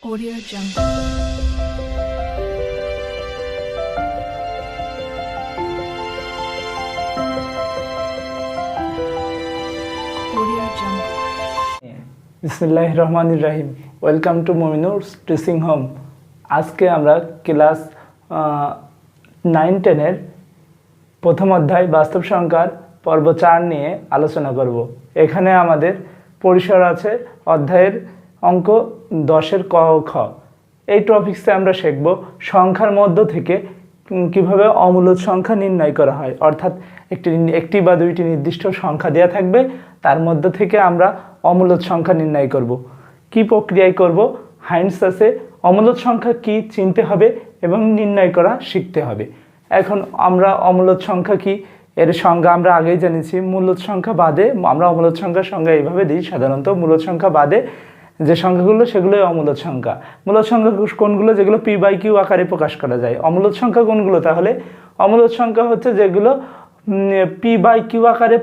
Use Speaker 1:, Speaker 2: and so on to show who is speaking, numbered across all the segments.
Speaker 1: Audio Jungle. Audio Jungle.
Speaker 2: বিসমিল্লাহির রহমানির রহিম। Welcome to Mominur's teaching home. আজকে আমরা ক্লাস 9-10-এর প্রথম অধ্যায় বাস্তব সংখ্যার পর্ব 4 নিয়ে আলোচনা করব। এখানে আমাদের পরিসর আছে অধ্যায়ের অঙ্ক 10-এর ক ও খ। এই টপিক্সে আমরা শিখব সংখ্যার মধ্য থেকে কিভাবে অমূলদ সংখ্যা নির্ণয় করা হয়, অর্থাৎ একটি বা দুইটি নির্দিষ্ট সংখ্যা দেওয়া থাকবে, তার মধ্য থেকে আমরা অমূলদ সংখ্যা নির্ণয় করব। কি প্রক্রিয়ায় করব? হাইন্স আছে, অমূলদ সংখ্যা কি চিনতে হবে এবং নির্ণয় করা শিখতে হবে। এখন আমরা অমূলদ সংখ্যা কি এর সংজ্ঞা আমরা আগেই জেনেছি। মূলদ সংখ্যা বাদে আমরা অমূলদ সংখ্যার সংজ্ঞা এইভাবে দিই, সাধারণত মূলদ সংখ্যা বাদে যে সংখ্যাগুলো সেগুলোই অমূলদ সংখ্যা। মূলদ সংখ্যা কোনগুলো? যেগুলো পি বাই কিউ আকারে প্রকাশ করা যায়। অমূলদ সংখ্যা কোনগুলো? তাহলে অমূলদ সংখ্যা হচ্ছে যেগুলো পি বাই কিউ আকারে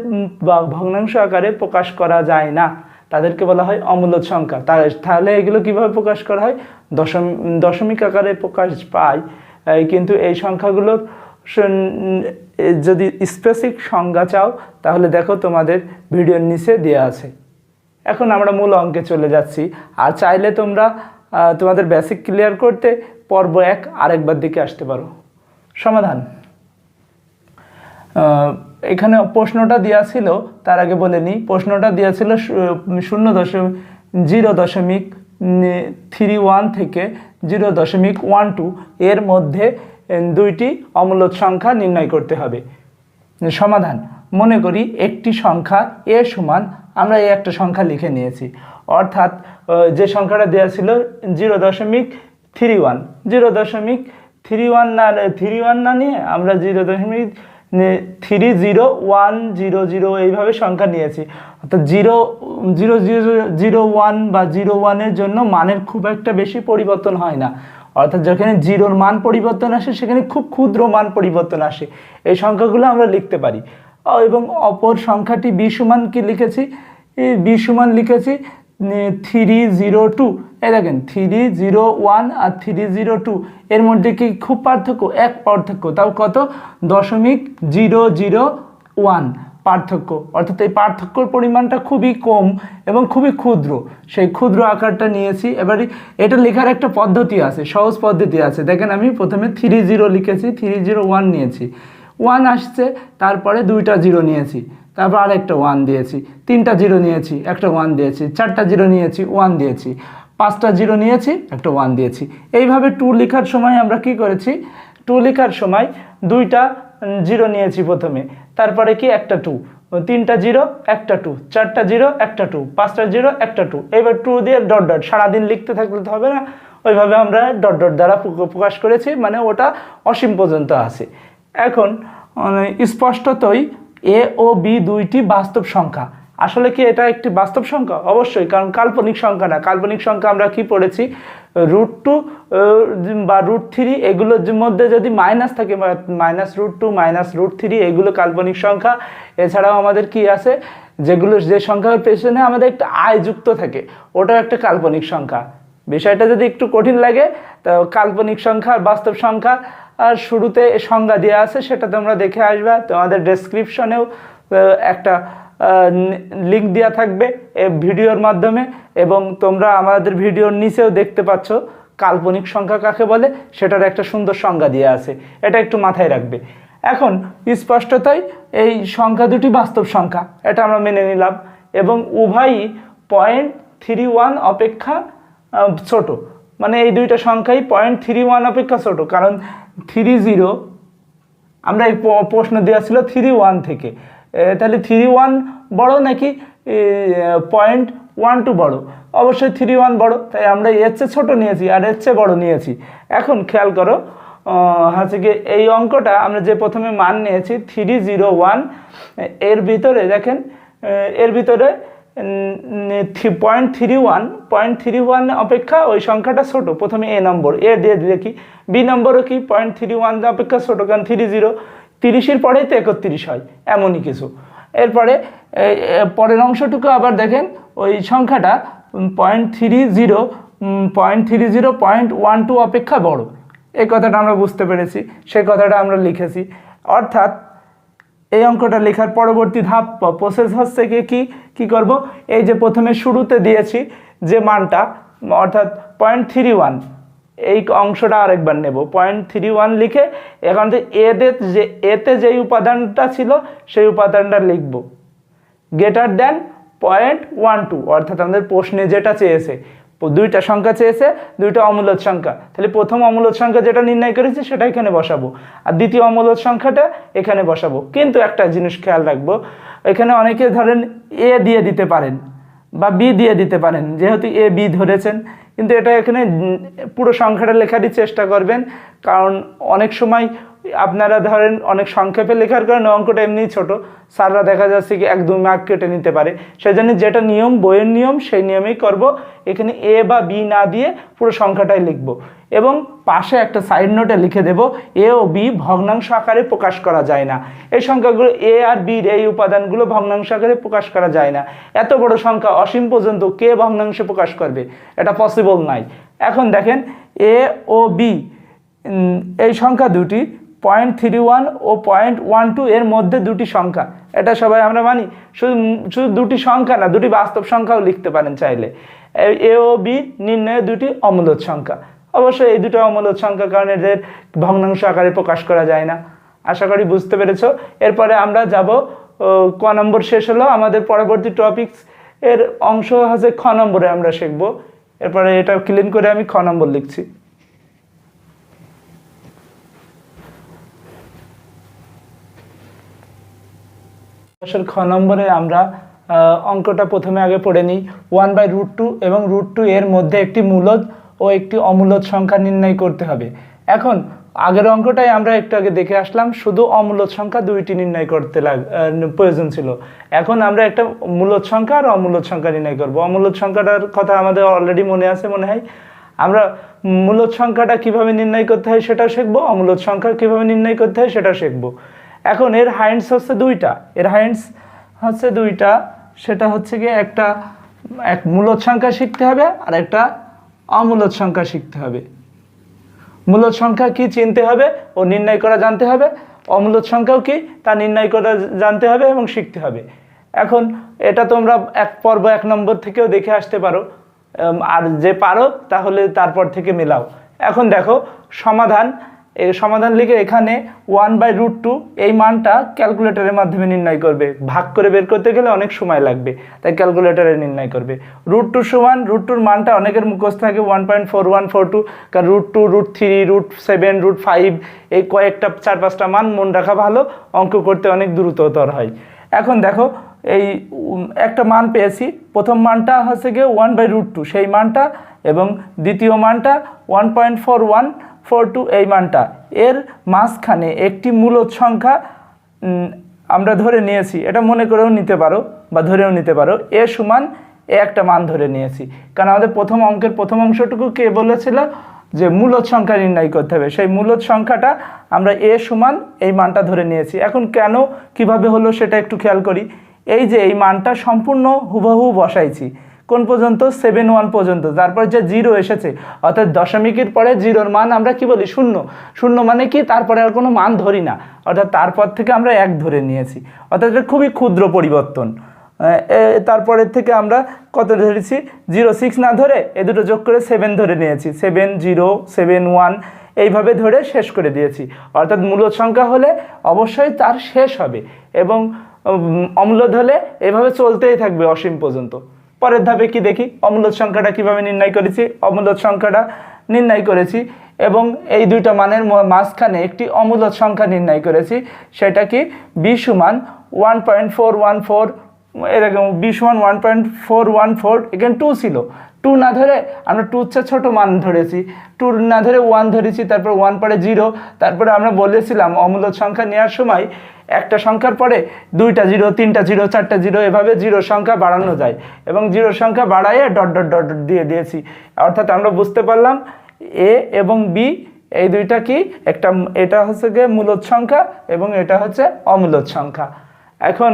Speaker 2: বা ভগ্নাংশ আকারে প্রকাশ করা যায় না, তাদেরকে বলা হয় অমূলদ সংখ্যা। তাহলে এগুলো কিভাবে প্রকাশ করা হয়? দশমিক আকারে প্রকাশ পায়, কিন্তু এই সংখ্যাগুলোর যদি স্পেসিফিক সংজ্ঞা চাও তাহলে দেখো তোমাদের ভিডিওর নিচে দেওয়া আছে। এখন আমরা মূল অঙ্কে চলে যাচ্ছি। আর চাইলে তোমরা তোমাদের বেসিক ক্লিয়ার করতে পর্ব 1 আরেকবার দিকে আসতে পারো। সমাধান। এখানে প্রশ্নটা দেওয়া ছিল, তার আগে বলে নিই, প্রশ্নটা দেওয়া ছিল 0.31 থেকে 0.12 এর মধ্যে দুইটি অমূলদ সংখ্যা নির্ণয় করতে হবে। সমাধান। মনে করি একটি সংখ্যা এ সমান, আমরা এই একটা সংখ্যা লিখে নিয়েছি, অর্থাৎ যে সংখ্যাটা দেওয়া ছিল 0.31 না নিয়ে আমরা 0.301000 এইভাবে সংখ্যা নিয়েছি। অর্থাৎ 0.001 বা 0.1-এর জন্য মানের খুব একটা বেশি পরিবর্তন হয় না, অর্থাৎ যেখানে জিরোর মান পরিবর্তন আসে সেখানে খুব ক্ষুদ্র মান পরিবর্তন আসে। এই সংখ্যাগুলো আমরা লিখতে পারি। এবং অপর সংখ্যাটি বি সমান কি লিখেছি? বি সমান লিখেছি 302। এই দেখেন 301 আর 302 এর মধ্যে কি খুব পার্থক্য? এক পার্থক্য, তাও কত? 0.001 পার্থক্য। অর্থাৎ এই পার্থক্যর পরিমাণটা খুবই কম এবং খুবই ক্ষুদ্র, সেই ক্ষুদ্র আকারটা নিয়েছি। এবারে এটা লেখার একটা পদ্ধতি আছে, সহজ পদ্ধতি আছে। দেখেন আমি প্রথমে 30 লিখেছি, 301 নিয়েছি, 1 আসছে, তারপরে 2টা 0 নিয়েছি, তারপর আরেকটা 1 দিয়েছি, 3টা 0 নিয়েছি, একটা 1 দিয়েছি, 4টা 0 নিয়েছি, 1 দিয়েছি, 5টা 0 নিয়েছি, একটা 1 দিয়েছি। এইভাবে 2 লেখার সময় আমরা কি করেছি? 2 লেখার সময় 2টা 0 নিয়েছি প্রথমে, তারপরে কি একটা 2, 3টা 0 একটা 2, 4টা 0 একটা 2, 5টা 0 একটা 2, এবার 2 দিয়ে ডট ডট সারাদিন লিখতে থাকলে তো হবে না, ওইভাবে আমরা ডট ডট দ্বারা প্রকাশ করেছি, মানে ওটা অসীম পর্যন্ত আছে। এখন স্পষ্টতই এ ও বি দুইটি বাস্তব সংখ্যা। আসলে কি এটা একটি বাস্তব সংখ্যা? অবশ্যই, কারণ কাল্পনিক সংখ্যা না। কাল্পনিক সংখ্যা আমরা কি পড়েছি? √2 বা √3 এগুলোর মধ্যে যদি মাইনাস থাকে, -√2 -√3 এগুলো কাল্পনিক সংখ্যা। এছাড়াও আমাদের কি আছে? যে সংখ্যার পেছনে আমাদের একটা আয় যুক্ত থাকে, ওটাও একটা কাল্পনিক সংখ্যা। বিষয়টা যদি একটু কঠিন লাগে তো কাল্পনিক সংখ্যা আর বাস্তব সংখ্যা আর শুরুতে সংজ্ঞা দেওয়া আছে, সেটা তোমরা দেখে আসবে। তোমাদের ডেসক্রিপশনেও একটা লিঙ্ক দেওয়া থাকবে ভিডিওর মাধ্যমে, এবং তোমরা আমাদের ভিডিওর নিচেও দেখতে পাচ্ছ কাল্পনিক সংখ্যা কাকে বলে, সেটার একটা সুন্দর সংজ্ঞা দেওয়া আছে। এটা একটু মাথায় রাখবে। এখন স্পষ্টতই এই সংখ্যা দুটি বাস্তব সংখ্যা, এটা আমরা মেনে নিলাম, এবং উভয়ই 0.31 অপেক্ষা ছোট। মানে এই দুইটা সংখ্যাই 0.31 অপেক্ষা ছোট, কারণ 30 আমরা এই প্রশ্ন দেওয়া ছিল 31 থেকে, তাহলে 31 বড় নাকি 0.12 বড়? অবশ্যই 31 বড়, তাই আমরা এর চেয়ে ছোটো নিয়েছি আর এর চেয়ে বড় নিয়েছি। এখন খেয়াল করো, হচ্ছে কি এই অঙ্কটা আমরা যে প্রথমে মান নিয়েছি 301, এর ভিতরে দেখেন, এর ভিতরে 0.31 অপেক্ষা ওই সংখ্যাটা ছোট। প্রথমে এ নম্বর এ দিয়ে দেখি, বি নম্বরও কি 0.31 অপেক্ষা ছোট, কারণ 30-এর পরেই তো 31 হয়, এমনই কিছু। এরপরে পরের অংশটুকু আবার দেখেন, ওই সংখ্যাটা 0.30 0.30 0.12 অপেক্ষা বড়, এই কথাটা আমরা বুঝতে পেরেছি, সেই কথাটা আমরা লিখেছি। অর্থাৎ এই অঙ্কটা লেখার পরবর্তী ধাপ প্রসেস হচ্ছে কি করব, এই যে প্রথমে শুরুতে দিয়েছি যে মানটা অর্থাৎ 0.31, এই অংশটা আরেকবার নেব, 0.31 লিখে এখান থেকে এতে যেই উপাদানটা ছিল সেই উপাদানটা লিখব গ্রেটার দেন 0.12, অর্থাৎ আমাদের প্রশ্নে যেটা চেয়েছে, দুইটা সংখ্যা চেয়েছে, দুইটা অমূলদ সংখ্যা, তাহলে প্রথম অমূলদ সংখ্যা যেটা নির্ণয় করেছি সেটা এখানে বসাবো, আর দ্বিতীয় অমূলদ সংখ্যাটা এখানে বসাবো। কিন্তু একটা জিনিস খেয়াল রাখবো, এখানে অনেকে ধরেন এ দিয়ে দিতে পারেন বা বি দিয়ে দিতে পারেন, যেহেতু এ বি ধরেছেন, কিন্তু এটা এখানে পুরো সংখ্যাটা লেখারই চেষ্টা করবেন, কারণ অনেক সময় আপনারা ধরেন অনেক সংক্ষেপে লেখার কারণে অঙ্কটা এমনিই ছোট, স্যাররা দেখা যাচ্ছে কি 1-2 মার্ক কেটে নিতে পারে, সেজন্য যেটা নিয়ম, বইয়ের নিয়ম, সেই নিয়মেই করব। এখানে এ বা বি না দিয়ে পুরো সংখ্যাটাই লিখব এবং পাশে একটা সাইড নোটে লিখে দেব এ ও বি ভগ্নাংশ আকারে প্রকাশ করা যায় না। এই সংখ্যাগুলো এ আর বির এই উপাদানগুলো ভগ্নাংশ আকারে প্রকাশ করা যায় না। এত বড় সংখ্যা অসীম পর্যন্ত কে ভগ্নাংশে প্রকাশ করবে, এটা পসিবল নাই। এখন দেখেন এ ও বি এই সংখ্যা দুটি 0.31 ও 0.12 এর মধ্যে দুটি সংখ্যা, এটা সবাই আমরা মানি। শুধু দুটি সংখ্যা না, দুটি বাস্তব সংখ্যাও লিখতে পারেন চাইলে। এ ও বি নির্ণয়ে দুটি অমূলদ সংখ্যা, অবশ্যই এই দুটো অমূলদ সংখ্যা, কারণ এদের ভগ্নাংশ আকারে প্রকাশ করা যায় না। আশা করি বুঝতে পেরেছো। এরপরে আমরা যাব ক নম্বর, শেষ হলো আমাদের পরবর্তী টপিকস এর অংশ আছে খ নম্বরে আমরা শিখব। এরপরে এটা ক্লিন করে আমি খ নম্বর লিখছি। খ নম্বরে আমরা অঙ্কটা প্রথমে আগে পড়ে নিই। 1/√2 এবং √2 এর মধ্যে একটি মূলদ ও একটি অমূলদ সংখ্যা নির্ণয় করতে হবে। এখন আগের অঙ্কটাই আমরা একটু আগে দেখে আসলাম, শুধু অমূলদ সংখ্যা দুইটি নির্ণয় করতে প্রয়োজন ছিল। এখন আমরা একটা মূলদ সংখ্যা আর অমূলদ সংখ্যা নির্ণয় করব। অমূলদ সংখ্যাটার কথা আমাদের অলরেডি মনে আছে মনে হয়। আমরা মূলদ সংখ্যাটা কিভাবে নির্ণয় করতে হয় সেটাও শিখবো, অমূলদ সংখ্যা কিভাবে নির্ণয় করতে হয় সেটাও শিখবো। এখন এর হাইন্ডস হচ্ছে দুইটা, সেটা হচ্ছে গিয়ে এক মূলদ সংখ্যা শিখতে হবে আর একটা অমূলদ সংখ্যা শিখতে হবে। মূলদ সংখ্যা কি চিনতে হবে ও নির্ণয় করা জানতে হবে, অমূলদ সংখ্যাও কি তা নির্ণয় করা জানতে হবে এবং শিখতে হবে। এখন এটা তোমরা পর্ব 1 নম্বর থেকেও দেখে আসতে পারো, আর যে পারো তাহলে তারপর থেকে মেলাও। এখন দেখো সমাধান লিখে এখানে 1/√2 এই মানটা ক্যালকুলেটরের মাধ্যমে নির্ণয় করবে। ভাগ করে বের করতে গেলে অনেক সময় লাগবে, তাই ক্যালকুলেটরে নির্ণয় করবে। √2 সমান, √2-র মানটা অনেকের মুখস্থ থাকে 1.4142, কারণ √2, √3, √7, √5 এই কয়েকটা 4-5টা মান মনে রাখা ভালো, অঙ্ক করতে অনেক দ্রুততর হয়। এখন দেখো এই একটা মান পেয়েছি, প্রথম মানটা হচ্ছে গিয়ে 1/√2 সেই মানটা, এবং দ্বিতীয় মানটা 1.4142 এই মানটা। এর মাঝখানে একটি মূলদ সংখ্যা আমরা ধরে নিয়েছি, এটা মনে করেও নিতে পারো বা ধরেও নিতে পারো। এ সমান এ একটা মান ধরে নিয়েছি, কারণ আমাদের প্রথম অঙ্কের প্রথম অংশটুকু কে বলেছিল যে মূলদ সংখ্যা নির্ণয় করতে হবে, সেই মূলদ সংখ্যাটা আমরা এ সমান এই মানটা ধরে নিয়েছি। এখন কেন কিভাবে হলো সেটা একটু খেয়াল করি। এই যে এই মানটা সম্পূর্ণ হুবহু বসাইছি কোন পর্যন্ত, 7-1 পর্যন্ত, তারপর যে 0 এসেছে, অর্থাৎ দশমিকের পরে 0-র মান আমরা কি বলি, শূন্য। শূন্য মানে কি, তারপরে আর কোনো মান ধরি না, অর্থাৎ তারপর থেকে আমরা 1 ধরে নিয়েছি, অর্থাৎ এটা খুবই ক্ষুদ্র পরিবর্তন। তারপরের থেকে আমরা কত ধরেছি, 0-6 না ধরে এ দুটো যোগ করে 7 ধরে নিয়েছি, 7-0 7-1 এইভাবে ধরে শেষ করে দিয়েছি। অর্থাৎ মূলদ সংখ্যা হলে অবশ্যই তার শেষ হবে এবং অমূলদ হলে এভাবে চলতেই থাকবে অসীম পর্যন্ত। পরের ধাপে কি দেখি, অমূলদ সংখ্যাটা কিভাবে নির্ণয় করেছি। অমূলদ সংখ্যাটা নির্ণয় করেছি এবং এই দুইটা মানের মাঝখানে একটি অমূলদ সংখ্যা নির্ণয় করেছি, সেটা কি b সমান 1.414, এরকম b সমান 1.414। এখানে 2 ছিল, 2 না ধরে আমরা 2 চেয়ে ছোটো মান ধরেছি, 2 না ধরে 1 ধরেছি, তারপর 1 পরে 0, তারপরে আমরা বলেছিলাম অমূলদ সংখ্যা নেওয়ার সময় একটা সংখ্যার পরে 2টা 0, 3টা 0, 4টা 0 এভাবে 0 সংখ্যা বাড়ানো যায়, এবং 0 সংখ্যা বাড়াইয়ে ডট ডট ডট দিয়ে দিয়েছি। অর্থাৎ আমরা বুঝতে পারলাম এ এবং বি এই দুইটা কি, এটা হচ্ছে গিয়ে মূলদ সংখ্যা এবং এটা হচ্ছে অমূলদ সংখ্যা। এখন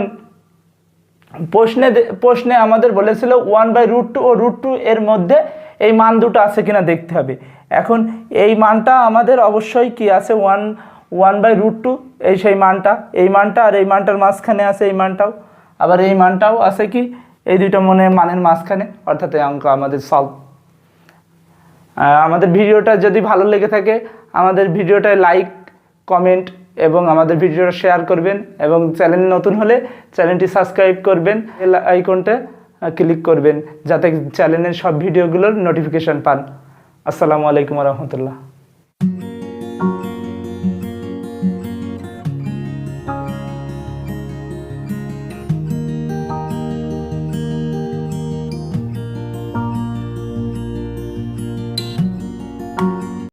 Speaker 2: প্রশ্নে আমাদের বলেছিল 1/√2 ও √2 এর মধ্যে এই মান দুটো আছে কিনা দেখতে হবে। এখন এই মানটা আমাদের অবশ্যই কি আছে, 1/√2, এই সেই মানটা, এই মানটা আর এই মানটার মাঝখানে আছে এই মানটাও, আবার এই মানটাও আছে কি এই দুইটা মানের মাঝখানে, অর্থাৎ এই অঙ্ক আমাদের সলভ। আমাদের ভিডিওটা যদি ভালো লেগে থাকে আমাদের ভিডিওটায় লাইক, কমেন্ট এবং আমাদের ভিডিওটা শেয়ার করবেন, এবং চ্যানেল নতুন হলে চ্যানেলটি সাবস্ক্রাইব করবেন, বেল আইকনটা ক্লিক করবেন যাতে চ্যানেলের সব ভিডিওগুলোর নোটিফিকেশন পান। আসসালামু আলাইকুম রহমতুল্লাহ।